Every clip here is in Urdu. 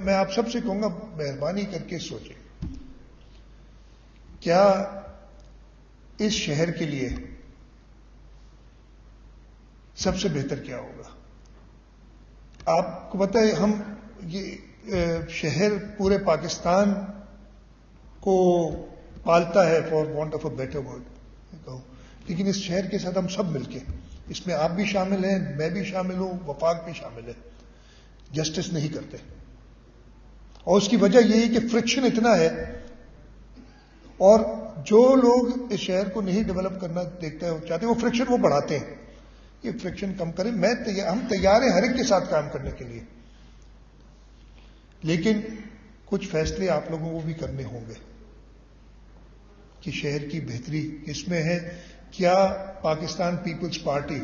میں آپ سب سے کہوں گا مہربانی کر کے سوچیں کیا اس شہر کے لیے سب سے بہتر کیا ہوگا. آپ کو پتہ ہے ہم یہ شہر پورے پاکستان کو پالتا ہے for want of a better word, لیکن اس شہر کے ساتھ ہم سب مل کے، اس میں آپ بھی شامل ہیں، میں بھی شامل ہوں، وفاق بھی شامل ہے، جسٹس نہیں کرتے. اور اس کی وجہ یہ ہے کہ فرکشن اتنا ہے، اور جو لوگ اس شہر کو نہیں ڈیولپ کرنا دیکھتے ہیں چاہتے ہیں وہ فرکشن وہ بڑھاتے ہیں. یہ فرکشن کم کریں. ہم تیار ہیں ہر ایک کے ساتھ کام کرنے کے لیے، لیکن کچھ فیصلے آپ لوگوں کو بھی کرنے ہوں گے کہ شہر کی بہتری کس میں ہے. کیا پاکستان پیپلز پارٹی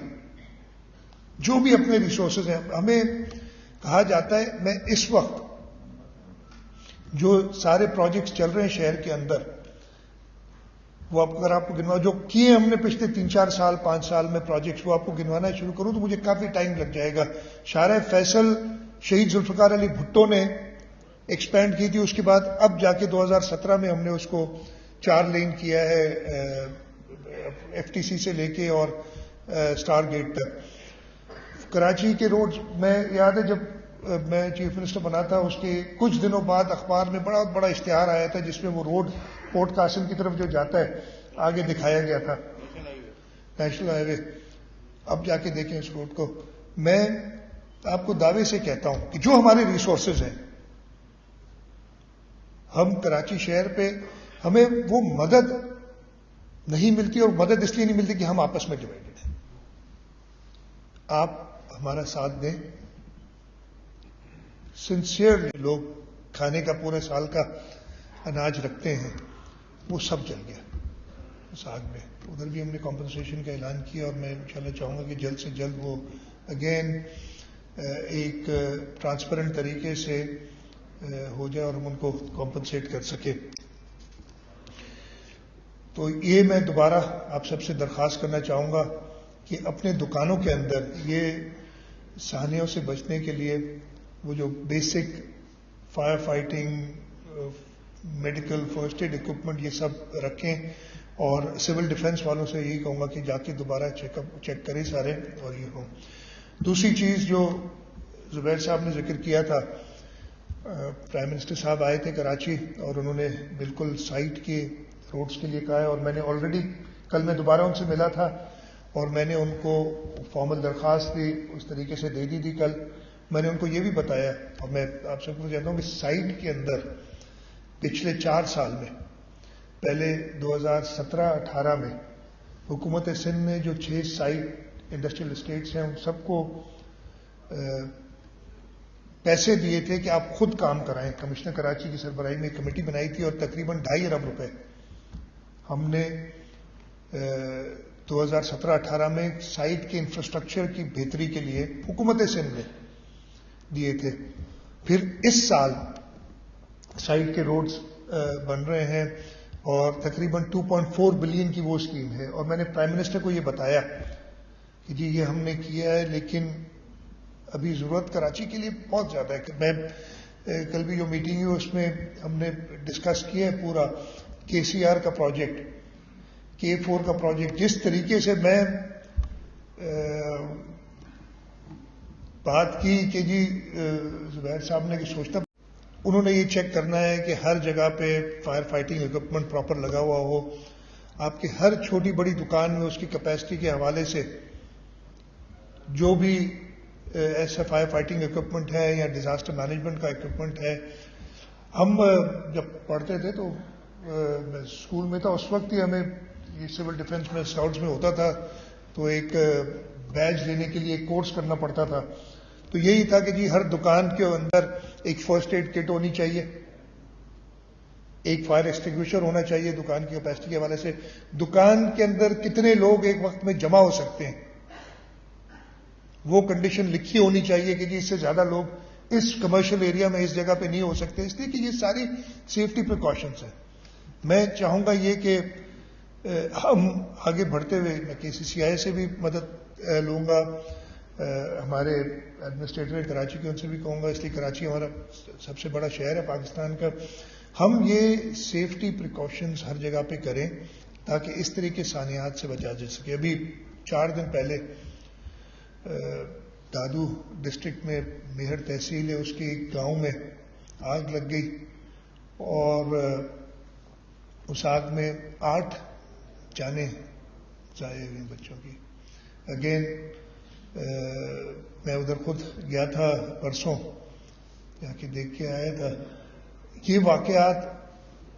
جو بھی اپنے ریسورسز ہیں، ہمیں کہا جاتا ہے، میں اس وقت جو سارے پروجیکٹس چل رہے ہیں شہر کے اندر، وہ اگر آپ کو گنوا جو کیے ہم نے پچھلے 3-4 سال 5 سال میں پروجیکٹس، وہ آپ کو گنوانا شروع کروں تو مجھے کافی ٹائم لگ جائے گا. شارع فیصل شہید ذوالفقار علی بھٹو نے ایکسپینڈ کی تھی، اس کے بعد اب جا کے 2017 میں ہم نے اس کو 4 لین کیا ہے ایف ٹی سی سے لے کے اور اسٹار گیٹ تک. کراچی کے روڈ میں یاد ہے جب میں چیف منسٹر بنا تھا، اس کے کچھ دنوں بعد اخبار میں بڑا اشتہار آیا تھا جس میں وہ روڈ پورٹ قاسم کی طرف جو جاتا ہے آگے دکھایا گیا تھا، نیشنل ہائی وے. اب جا کے دیکھیں اس روڈ کو. میں آپ کو دعوے سے کہتا ہوں کہ جو ہمارے ریسورسز ہیں، ہم کراچی شہر پہ ہمیں وہ مدد نہیں ملتی، اور مدد اس لیے نہیں ملتی کہ ہم آپس میں ڈیوائڈڈ ہیں. آپ ہمارا ساتھ دیں. سنسیئرلی لوگ کھانے کا پورے سال کا اناج رکھتے ہیں، وہ سب جل گیا اس آگ میں. ادھر بھی ہم نے کمپنسیشن کا اعلان کیا، اور میں انشاءاللہ چاہوں گا کہ جلد سے جلد وہ اگین ایک ٹرانسپیرنٹ طریقے سے ہو جائے اور ہم ان کو کمپنسیٹ کر سکیں. تو یہ میں دوبارہ آپ سب سے درخواست کرنا چاہوں گا کہ اپنے دکانوں کے اندر یہ سانحوں سے بچنے کے لیے وہ جو basic fire fighting, medical first aid equipment, یہ سب رکھیں. اور سول ڈیفنس والوں سے یہی کہوں گا کہ جا کے دوبارہ چیک کریں سارے اور یہ ہوں. دوسری چیز جو زبیر صاحب نے ذکر کیا تھا، پرائم منسٹر صاحب آئے تھے کراچی اور انہوں نے بالکل سائٹ کے روڈز کے لیے کہا ہے، اور میں نے آلریڈی کل میں دوبارہ ان سے ملا تھا اور میں نے ان کو فارمل درخواست دی، اس طریقے سے دے دی تھی کل. میں نے ان کو یہ بھی بتایا، اور میں آپ سب کو کہتا ہوں کہ سائٹ کے اندر پچھلے 4 سال میں، پہلے 2017-18 میں حکومت سندھ نے جو 6 سائٹ انڈسٹریل اسٹیٹس ہیں ان سب کو پیسے دیے تھے کہ آپ خود کام کرائیں. کمشنر کراچی کی سربراہی میں ایک کمیٹی بنائی تھی اور تقریباً 2.5 ارب روپے ہم نے 2017-18 میں سائٹ کے انفراسٹرکچر کی بہتری کے لیے حکومت سندھ نے دیے تھے. پھر اس سال سائٹ کے روڈز بن رہے ہیں اور تقریباً 2.4 بلین کی وہ اسکیم ہے. اور میں نے پرائم منسٹر کو یہ بتایا کہ جی یہ ہم نے کیا ہے، لیکن ابھی ضرورت کراچی کے لیے بہت زیادہ ہے. میں کل بھی جو میٹنگ ہوئی اس میں ہم نے ڈسکس کیا ہے پورا KCR کا پروجیکٹ، K4 کا پروجیکٹ. جس طریقے سے میں بات کی کہ جی زبیر صاحب نے کہ سوچنا، انہوں نے یہ چیک کرنا ہے کہ ہر جگہ پہ فائر فائٹنگ اکوپمنٹ پراپر لگا ہوا ہو. آپ کے ہر چھوٹی بڑی دکان میں اس کی کیپیسٹی کے حوالے سے جو بھی ایسا فائر فائٹنگ اکوپمنٹ ہے یا ڈیزاسٹر مینجمنٹ کا اکوپمنٹ ہے. ہم جب پڑھتے تھے تو میں اسکول میں تھا، اس وقت ہی ہمیں یہ سول ڈیفنس میں اسکاؤٹس میں ہوتا تھا تو ایک بیج لینے کے لیے ایک کورس کرنا پڑتا تھا. تو یہی تھا کہ جی ہر دکان کے اندر ایک فرسٹ ایڈ کٹ ہونی چاہیے، ایک فائر ایکسٹنگوشر ہونا چاہیے. دکان کی کیپیسٹی کے حوالے سے دکان کے اندر کتنے لوگ ایک وقت میں جمع ہو سکتے ہیں، وہ کنڈیشن لکھی ہونی چاہیے کہ جی اس سے زیادہ لوگ اس کمرشل ایریا میں اس جگہ پہ نہیں ہو سکتے. اس لیے کہ یہ ساری سیفٹی پریکاشنز ہیں. میں چاہوں گا یہ کہ ہم آگے بڑھتے ہوئے، میں KCCI سے بھی مدد لوں گا، ہمارے ایڈمنسٹریٹر کراچی کے ان سے بھی کہوں گا، اس لیے کراچی ہمارا سب سے بڑا شہر ہے پاکستان کا، ہم یہ سیفٹی پریکاشنز ہر جگہ پہ کریں تاکہ اس طرح کے سانحات سے بچا جا سکے. ابھی 4 دن پہلے دادو ڈسٹرکٹ میں میہر تحصیل ہے، اس کے ایک گاؤں میں آگ لگ گئی اور اس آگ میں 8 جانیں ضائع ہوئی بچوں کی. اگین میں ادھر خود گیا تھا پرسوں، جا کے دیکھ کے آیا تھا. یہ واقعات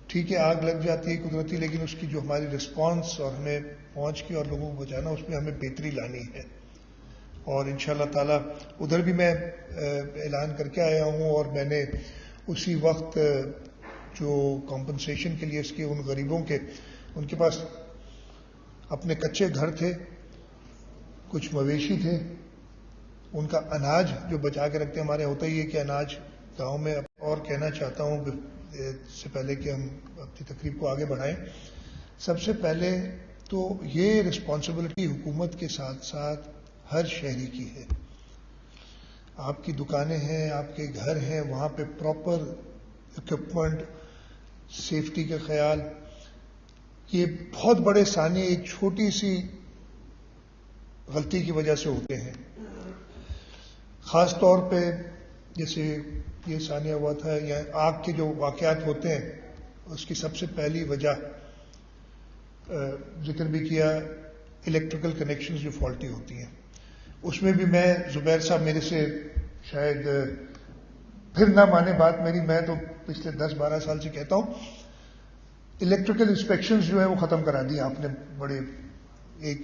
ٹھیک ہے آگ لگ جاتی ہے قدرتی، لیکن اس کی جو ہماری رسپانس اور ہمیں پہنچ کے اور لوگوں کو بچانا، اس میں ہمیں بہتری لانی ہے. اور انشاءاللہ تعالی ادھر بھی میں اعلان کر کے آیا ہوں، اور میں نے اسی وقت جو کمپنسیشن کے لیے اس کے ان غریبوں کے، ان کے پاس اپنے کچے گھر تھے، کچھ مویشی تھے، ان کا اناج جو بچا کے رکھتے ہیں. ہمارے ہوتا ہی ہے کہ اناج گاؤں میں. اور کہنا چاہتا ہوں اس سے پہلے کہ ہم اپنی تقریب کو آگے بڑھائیں، سب سے پہلے تو یہ رسپانسبلٹی حکومت کے ساتھ ساتھ ہر شہری کی ہے. آپ کی دکانیں ہیں، آپ کے گھر ہیں، وہاں پہ پراپر اکوپمنٹ، سیفٹی کا خیال. یہ بہت بڑے سانحے ایک چھوٹی سی غلطی کی وجہ سے ہوتے ہیں. خاص طور پہ جیسے یہ سانحہ ہوا تھا یا آگ کے جو واقعات ہوتے ہیں، اس کی سب سے پہلی وجہ ذکر بھی کیا، الیکٹریکل کنیکشنز جو فالٹی ہوتی ہیں. اس میں بھی میں زبیر صاحب میرے سے شاید پھر نہ مانے بات میری، میں تو پچھلے 10-12 سال سے کہتا ہوں الیکٹریکل انسپیکشنز جو ہے وہ ختم کرا دی آپ نے. بڑے ایک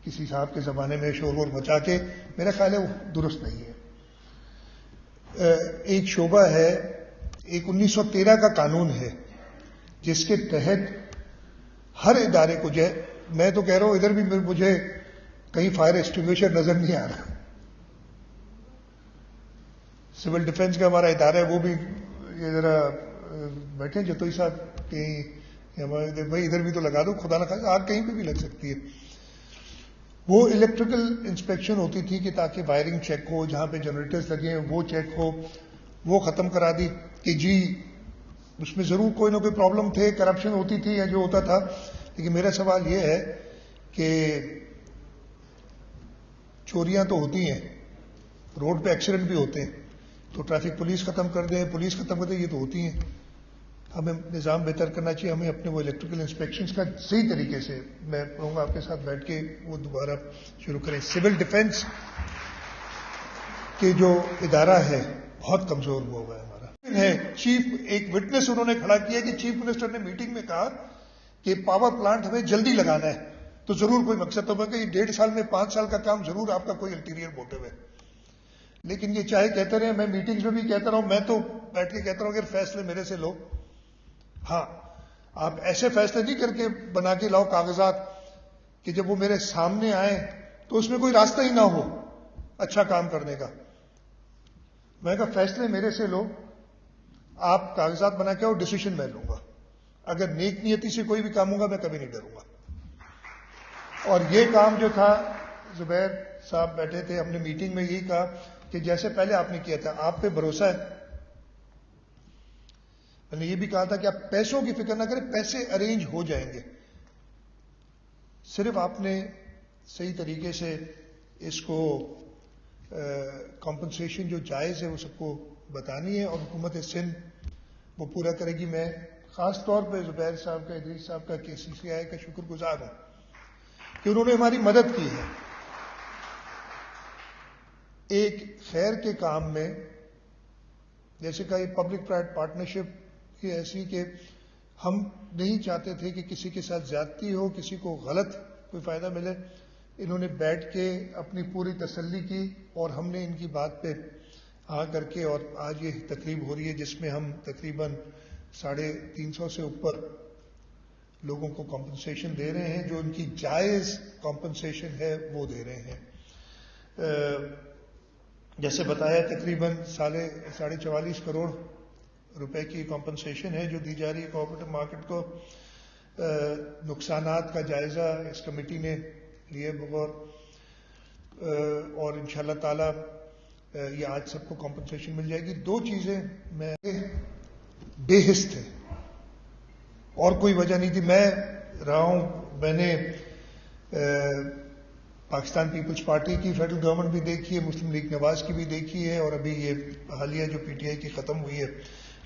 کسی صاحب کے زمانے میں شور وور مچا کے، میرا خیال ہے وہ درست نہیں ہے. ایک شعبہ ہے، ایک 1913 کا قانون ہے جس کے تحت ہر ادارے کو جو ہے، میں تو کہہ رہا ہوں ادھر بھی مجھے کہیں فائر ایکسٹنگوشر نظر نہیں آ رہا. سول ڈیفنس کا ہمارا ادارہ ہے، وہ بھی یہ ذرا بیٹھے جتوئی صاحب کہیں بھائی ادھر بھی تو لگا دو، خدا نہ خواستہ آگ کہیں پہ بھی لگ سکتی ہے. وہ الیکٹریکل انسپیکشن ہوتی تھی کہ تاکہ وائرنگ چیک ہو، جہاں پہ جنریٹرز لگے ہیں وہ چیک ہو، وہ ختم کرا دی. کہ جی اس میں ضرور کوئی نہ کوئی پرابلم تھے، کرپشن ہوتی تھی یا جو ہوتا تھا. لیکن میرا سوال یہ ہے کہ چوریاں تو ہوتی ہیں، روڈ پہ ایکسیڈنٹ بھی ہوتے ہیں، تو ٹریفک پولیس ختم کر دیں، پولیس ختم کر دیں، یہ تو ہوتی ہیں. ہمیں نظام بہتر کرنا چاہیے. ہمیں اپنے وہ الیکٹریکل انسپیکشنز کا صحیح طریقے سے، میں کہوں گا آپ کے ساتھ بیٹھ کے وہ دوبارہ شروع کریں. سول ڈیفنس کے جو ادارہ ہے بہت کمزور ہوا ہے ہمارا. چیف ایک وٹنس انہوں نے کھڑا کیا کہ چیف منسٹر نے میٹنگ میں کہا کہ پاور پلانٹ ہمیں جلدی لگانا ہے، تو ضرور کوئی مقصد ہوگا کہ 1.5 سال میں 5 سال کا کام ضرور آپ کا کوئی الٹیریئر موٹو ہے. لیکن یہ چاہے کہتے رہے، میں میٹنگز میں بھی کہتا رہا ہوں، میں تو بیٹھ کے کہتا رہا ہوں اگر فیصلے میرے سے لو. ہاں آپ ایسے فیصلے نہیں کر کے بنا کے لاؤ کاغذات کہ جب وہ میرے سامنے آئیں تو اس میں کوئی راستہ ہی نہ ہو اچھا کام کرنے کا. میں کہا فیصلے میرے سے لو، آپ کاغذات بنا کے آؤ، ڈیسیشن میں لوں گا. اگر نیک نیتی سے کوئی بھی کام ہوگا میں کبھی نہیں ڈروں گا. اور یہ کام جو تھا، زبیر صاحب بیٹھے تھے، ہم نے میٹنگ میں یہی کہا کہ جیسے پہلے آپ نے کیا تھا، آپ پہ بھروسہ ہے. میں نے یہ بھی کہا تھا کہ آپ پیسوں کی فکر نہ کریں، پیسے ارینج ہو جائیں گے. صرف آپ نے صحیح طریقے سے اس کو کمپنسیشن جو جائز ہے وہ سب کو بتانی ہے، اور حکومت سندھ وہ پورا کرے گی. میں خاص طور پہ زبیر صاحب کا، ادریس صاحب کا، KCCI کا شکر گزار ہوں کہ انہوں نے ہماری مدد کی ہے. ایک خیر کے کام میں جیسے کہ پبلک پرائیویٹ پارٹنرشپ کی ایسی کہ ہم نہیں چاہتے تھے کہ کسی کے ساتھ زیادتی ہو، کسی کو غلط کوئی فائدہ ملے. انہوں نے بیٹھ کے اپنی پوری تسلی کی اور ہم نے ان کی بات پہ آ کر کے، اور آج یہ تقریب ہو رہی ہے جس میں ہم تقریباً 350 سے اوپر لوگوں کو کمپنسیشن دے رہے ہیں. جو ان کی جائز کمپنسیشن ہے وہ دے رہے ہیں. جیسے بتایا تقریباً 44.5 کروڑ روپے کی کمپنسیشن ہے جو دی جا رہی ہے کوآپریٹو مارکیٹ کو. نقصانات کا جائزہ اس کمیٹی نے لیے بغور. اور انشاءاللہ تعالی یہ آج سب کو کمپنسیشن مل جائے گی. 2 چیزیں میں بے حس تھے اور کوئی وجہ نہیں تھی. میں رہا ہوں, میں نے پاکستان پیپلز پارٹی کی فیڈرل گورنمنٹ بھی دیکھی ہے, مسلم لیگ نواز کی بھی دیکھی ہے, اور ابھی یہ حالیہ جو پی ٹی آئی کی ختم ہوئی ہے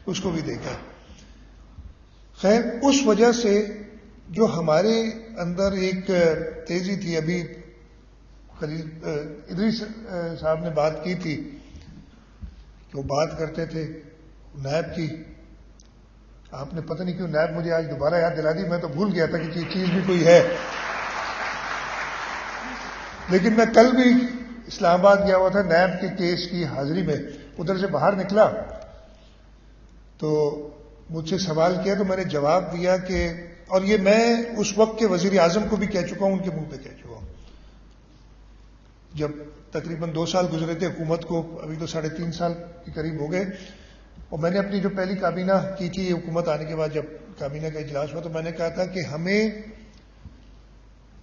اس کو بھی دیکھا. خیر, اس وجہ سے جو ہمارے اندر ایک تیزی تھی, ابھی خلیل ادریس صاحب نے بات کی تھی کہ وہ بات کرتے تھے نیب کی. آپ نے پتہ نہیں کیوں نیب مجھے آج دوبارہ یاد دلا دی, میں تو بھول گیا تھا کہ یہ چیز بھی کوئی ہے. لیکن میں کل بھی اسلام آباد گیا ہوا تھا نیب کے کیس کی حاضری میں, ادھر سے باہر نکلا تو مجھ سے سوال کیا تو میں نے جواب دیا کہ, اور یہ میں اس وقت کے وزیر اعظم کو بھی کہہ چکا ہوں, ان کے منہ پہ کہہ چکا ہوں, جب تقریباً 2 سال گزرے تھے حکومت کو, ابھی تو 3.5 سال کے قریب ہو گئے, اور میں نے اپنی جو پہلی کابینہ کی تھی حکومت آنے کے بعد, جب کابینہ کا اجلاس ہوا تو میں نے کہا تھا کہ ہمیں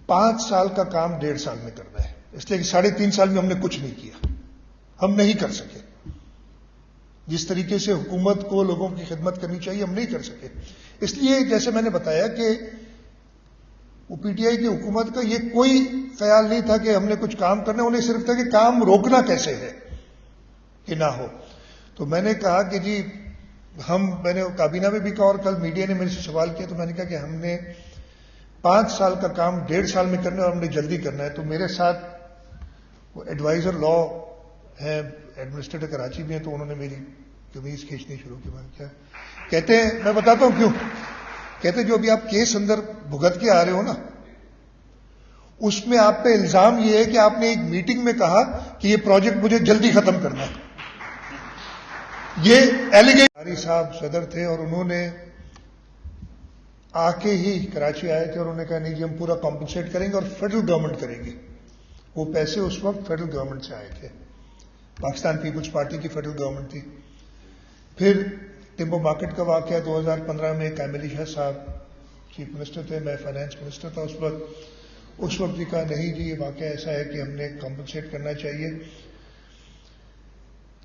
5 سال کا کام 1.5 سال میں کرنا ہے, اس لیے کہ 3.5 سال میں ہم نے کچھ نہیں کیا, ہم نہیں کر سکے. جس طریقے سے حکومت کو لوگوں کی خدمت کرنی چاہیے ہم نہیں کر سکے. اس لیے جیسے میں نے بتایا کہ وہ پی ٹی آئی کی حکومت کا یہ کوئی خیال نہیں تھا کہ ہم نے کچھ کام کرنا, انہیں صرف تھا کہ کام روکنا کیسے ہے کہ نہ ہو. تو میں نے کہا کہ جی میں نے کابینہ میں بھی کہا, اور کل میڈیا نے میرے سے سوال کیا تو میں نے کہا کہ ہم نے 5 سال کا کام 1.5 سال میں کرنا ہے اور ہم نے جلدی کرنا ہے. تو میرے ساتھ وہ ایڈوائزر لا ہیں, ایڈمنسٹریٹر کراچی میں ہیں, تو انہوں نے میری قمیض کھینچنی شروع کی. میں کیا کہتے ہیں, میں بتاتا ہوں کیوں. کہتے ہیں جو ابھی آپ کیس اندر بھگت کے آ رہے ہو نا, اس میں آپ پہ الزام یہ ہے کہ آپ نے ایک میٹنگ میں کہا کہ یہ پروجیکٹ مجھے جلدی ختم کرنا ہے. یہ ایلیگیشن صاحب صدر تھے اور انہوں نے آ کے ہی کراچی آئے تھے اور انہوں نے کہا نہیں جی ہم پورا کمپنسیٹ کریں گے اور فیڈرل گورنمنٹ کرے گی. وہ پیسے اس وقت فیڈرل گورنمنٹ سے آئے تھے, پاکستان پیپلز پارٹی کی فیڈرل گورنمنٹ تھی. پھر ٹمبو مارکیٹ کا واقعہ 2015 میں کامل علی شاہ صاحب چیف منسٹر تھے, میں فائنانس منسٹر تھا اس وقت بھی کہا نہیں جی یہ واقعہ ایسا ہے کہ ہم نے کمپنسیٹ کرنا چاہیے.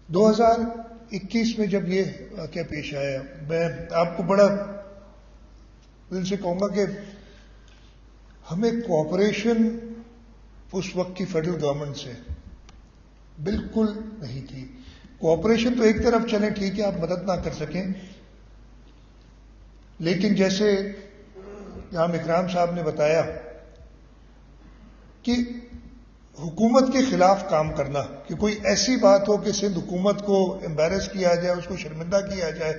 2021 میں جب یہ واقعہ پیش آیا, میں آپ کو بڑا دل سے کہوں گا کہ ہمیں کوآپریشن اس وقت کی فیڈرل گورنمنٹ سے بالکل نہیں تھی. کوآپریشن تو ایک طرف چلیں ٹھیک ہے آپ مدد نہ کر سکیں, لیکن جیسے یہاں اکرام صاحب نے بتایا کہ حکومت کے خلاف کام کرنا, کہ کوئی ایسی بات ہو کہ سندھ حکومت کو امبیرس کیا جائے, اس کو شرمندہ کیا جائے,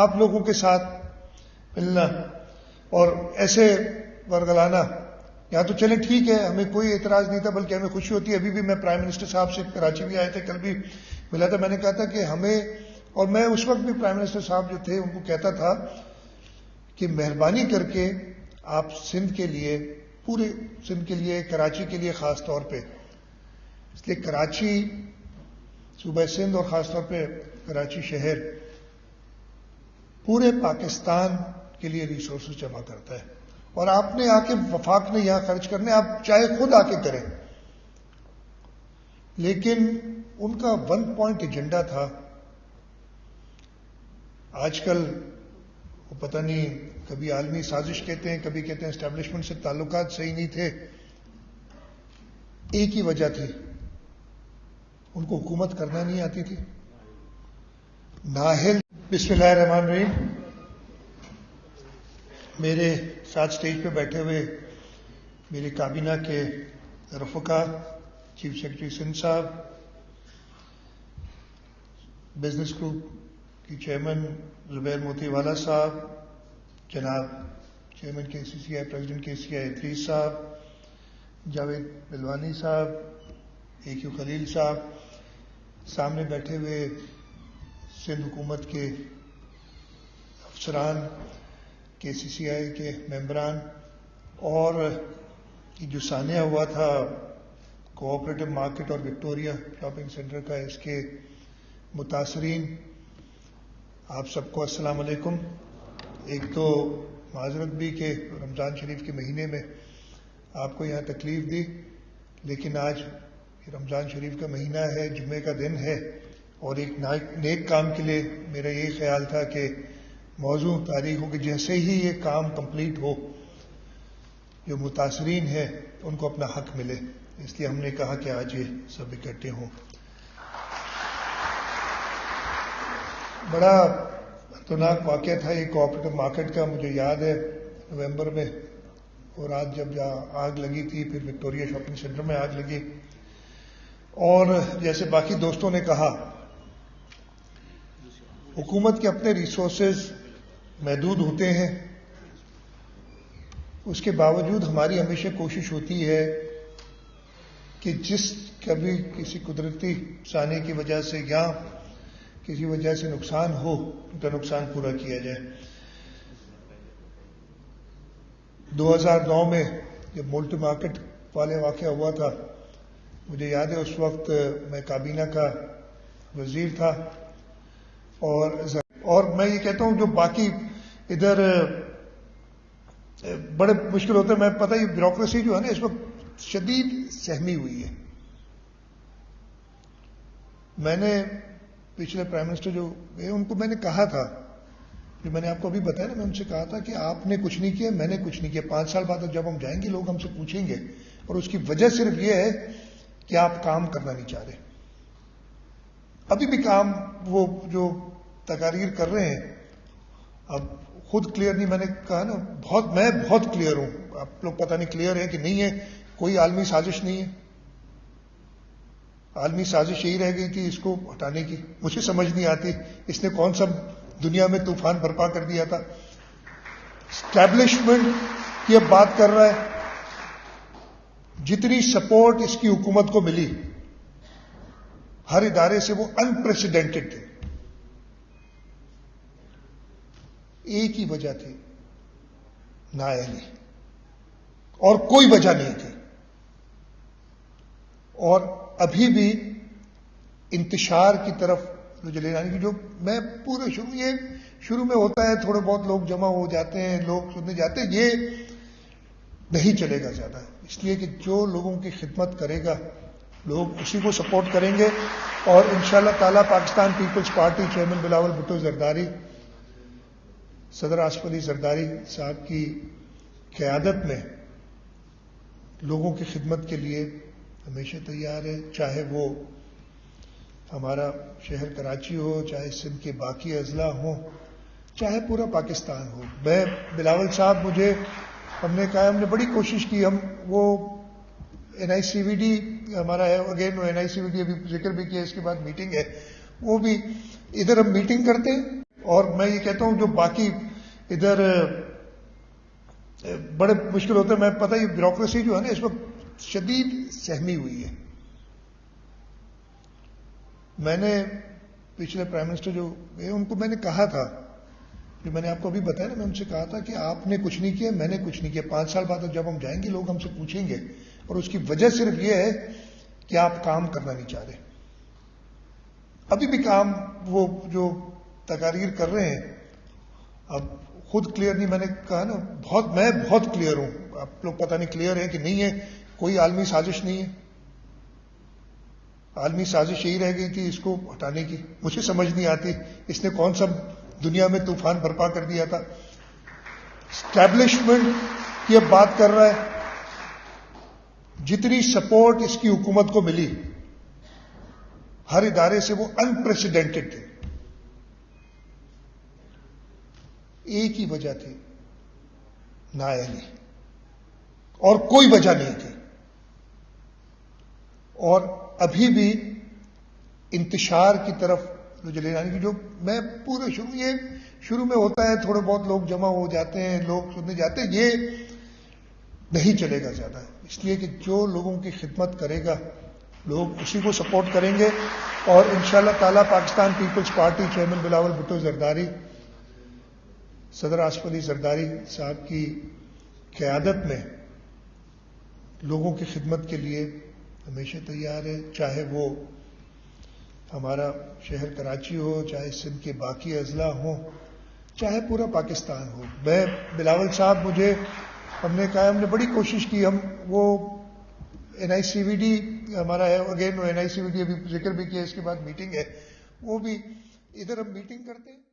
آپ لوگوں کے ساتھ ملنا اور ایسے ورگلانا, یہاں تو چلیں ٹھیک ہے ہمیں کوئی اعتراض نہیں تھا, بلکہ ہمیں خوشی ہوتی ہے. ابھی بھی میں پرائم منسٹر صاحب سے کراچی بھی آئے تھے, کل بھی ملا تھا, میں نے کہا تھا کہ ہمیں, اور میں اس وقت بھی پرائم منسٹر صاحب جو تھے ان کو کہتا تھا کہ مہربانی کر کے آپ سندھ کے لیے, پورے سندھ کے لیے, کراچی کے لیے خاص طور پہ, اس لیے کراچی صوبہ سندھ اور خاص طور پہ کراچی شہر پورے پاکستان کے لیے ریسورسز جمع کرتا ہے, اور آپ نے آ کے وفاق نے یہاں خرچ کرنے, آپ چاہے خود آ کے کریں. لیکن ان کا 1 پوائنٹ ایجنڈا تھا. آج کل وہ پتہ نہیں کبھی عالمی سازش کہتے ہیں, کبھی کہتے ہیں اسٹیبلشمنٹ سے تعلقات صحیح نہیں تھے. ایک ہی وجہ تھی, ان کو حکومت کرنا نہیں آتی تھی. نااہل. بسم اللہ الرحمن الرحیم. میرے ساتھ سٹیج پہ بیٹھے ہوئے میری کابینہ کے رفقا, چیف سیکرٹری سندھ صاحب, بزنس گروپ کی چیئرمین زبیر موتی والا صاحب, جناب چیئرمین کے سی سی آئی, پریزیڈنٹ کے سی آئی ادریس صاحب, جاوید بلوانی صاحب, اے کیو خلیل صاحب, سامنے بیٹھے ہوئے سندھ حکومت کے افسران, کے سی سی آئی کے ممبران, اور جو سانحہ ہوا تھا کوآپریٹو مارکیٹ اور وکٹوریہ شاپنگ سینٹر کا, اس کے متاثرین, آپ سب کو السلام علیکم. ایک تو معذرت بھی کہ رمضان شریف کے مہینے میں آپ کو یہاں تکلیف دی, لیکن آج کہ رمضان شریف کا مہینہ ہے، جمعے کا دن ہے، اور ایک نیک کام کے لیے میرا یہ خیال تھا کہ موزوں تاریخ ہو کہ جیسے ہی یہ کام کمپلیٹ ہو، جو متاثرین ہیں ان کو اپنا حق ملے، اس لیے ہم نے کہا کہ آج یہ سب اکٹھے ہوں۔ بڑا خطرناک واقعہ تھا یہ کوآپریٹو مارکیٹ کا، مجھے یاد ہے نومبر میں، اور رات جب آگ لگی تھی، پھر وکٹوریہ شاپنگ سینٹر میں آگ لگی، اور جیسے باقی دوستوں نے کہا، حکومت کے اپنے ریسورسز محدود ہوتے ہیں، اس کے باوجود ہماری ہمیشہ کوشش ہوتی ہے کہ جس کبھی کسی قدرتی سانے کی وجہ سے یا کسی وجہ سے نقصان ہو، ان کا نقصان پورا کیا جائے۔ 2009 میں جب مولٹو مارکیٹ والے واقعہ ہوا تھا، مجھے یاد ہے اس وقت میں کابینہ کا وزیر تھا، اور میں یہ کہتا ہوں جو باقی ادھر بڑے مشکل ہوتے ہیں، میں پتہ یہ بیوروکریسی جو ہے نا اس وقت شدید سہمی ہوئی ہے۔ میں نے پچھلے پرائم منسٹر جو ان کو میں نے کہا تھا، جو میں نے آپ کو ابھی بتایا نا، میں ان سے کہا تھا کہ آپ نے کچھ نہیں کیا، میں نے کچھ نہیں کیا۔ 5 سال بعد جب ہم جائیں گے لوگ ہم سے پوچھیں گے، اور اس کی وجہ صرف یہ ہے کہ آپ کام کرنا نہیں چاہ رہے۔ ابھی بھی کام وہ جو تقاریر کر رہے ہیں، اب خود کلیئر نہیں، میں نے کہا نا میں بہت کلیئر ہوں، آپ لوگ پتہ نہیں کلیئر ہے کہ نہیں ہے، کوئی عالمی سازش نہیں ہے۔ عالمی سازش یہی رہ گئی تھی اس کو ہٹانے کی، مجھے سمجھ نہیں آتی اس نے کون سا دنیا میں طوفان برپا کر دیا تھا۔ اسٹیبلشمنٹ کی اب بات کر رہا ہے، جتنی سپورٹ اس کی حکومت کو ملی ہر ادارے سے وہ انپریسیڈنٹڈ تھے۔ ایک ہی وجہ تھی، نااہلی، اور کوئی وجہ نہیں تھی۔ اور ابھی بھی انتشار کی طرف رجوع لے جانے کی، جو میں پورے شروع میں ہوتا ہے، تھوڑے بہت لوگ جمع ہو جاتے ہیں، لوگ سننے جاتے ہیں، یہ نہیں چلے گا زیادہ، اس لیے کہ جو لوگوں کی خدمت کرے گا لوگ اسی کو سپورٹ کریں گے۔ اور انشاءاللہ تعالی Pakistan Peoples Party chairman Bilawal Bhutto Zardari, صدر آصف علی زرداری صاحب کی قیادت میں لوگوں کی خدمت کے لیے ہمیشہ تیار ہے، چاہے وہ ہمارا شہر کراچی ہو، چاہے سندھ کے باقی اضلاع ہوں، چاہے پورا پاکستان ہو۔ میں بلاول صاحب، ہم نے کہا، ہم نے بڑی کوشش کی، ہم وہ NICVD ہمارا ہے، اگین وہ NICVD ابھی ذکر بھی کیا، اس کے بعد میٹنگ ہے، وہ بھی ادھر ہم میٹنگ کرتے ہیں۔ اور میں یہ کہتا ہوں جو باقی ادھر بڑے مشکل ہوتے ہیں، میں پتہ یہ بیوروکریسی جو ہے نا اس وقت شدید سہمی ہوئی ہے۔ میں نے پچھلے پرائم منسٹر جو ان کو میں نے کہا تھا، جو میں نے آپ کو ابھی بتایا نا، میں ان سے کہا تھا کہ آپ نے کچھ نہیں کیا، میں نے کچھ نہیں کیا۔ 5 سال بعد جب ہم جائیں گے لوگ ہم سے پوچھیں گے، اور اس کی وجہ صرف یہ ہے کہ آپ کام کرنا نہیں چاہ رہے۔ ابھی بھی کام وہ جو تقاریر کر رہے ہیں، اب خود کلیئر نہیں، میں نے کہا نا میں بہت کلیئر ہوں، آپ لوگ پتہ نہیں کلیئر ہے کہ نہیں ہے، کوئی عالمی سازش نہیں ہے۔ عالمی سازش یہی رہ گئی تھی اس کو ہٹانے کی، مجھے سمجھ نہیں آتی اس نے کون سا دنیا میں طوفان برپا کر دیا تھا۔ اسٹیبلشمنٹ کی اب بات کر رہا ہے، جتنی سپورٹ اس کی حکومت کو ملی ہر ادارے سے وہ انپریسیڈنٹڈ تھے۔ ایک ہی وجہ تھی، نااہلی، اور کوئی وجہ نہیں تھی۔ اور ابھی بھی انتشار کی طرف رجوع لے جانے کی، جو میں پورے شروع میں ہوتا ہے، تھوڑے بہت لوگ جمع ہو جاتے ہیں، لوگ سننے جاتے ہیں، یہ نہیں چلے گا زیادہ، اس لیے کہ جو لوگوں کی خدمت کرے گا لوگ اسی کو سپورٹ کریں گے۔ اور انشاءاللہ تعالی Pakistan Peoples Party chairman Bilawal Bhutto Zardari, صدر آصف علی زرداری صاحب کی قیادت میں لوگوں کی خدمت کے لیے ہمیشہ تیار ہے، چاہے وہ ہمارا شہر کراچی ہو، چاہے سندھ کے باقی اضلاع ہوں، چاہے پورا پاکستان ہو۔ میں بلاول صاحب، ہم نے کہا، ہم نے بڑی کوشش کی، ہم وہ NICVD ہمارا ہے, اگین NICVD ابھی ذکر بھی کیا, اس کے بعد میٹنگ ہے, وہ بھی ادھر ہم میٹنگ کرتے ہیں.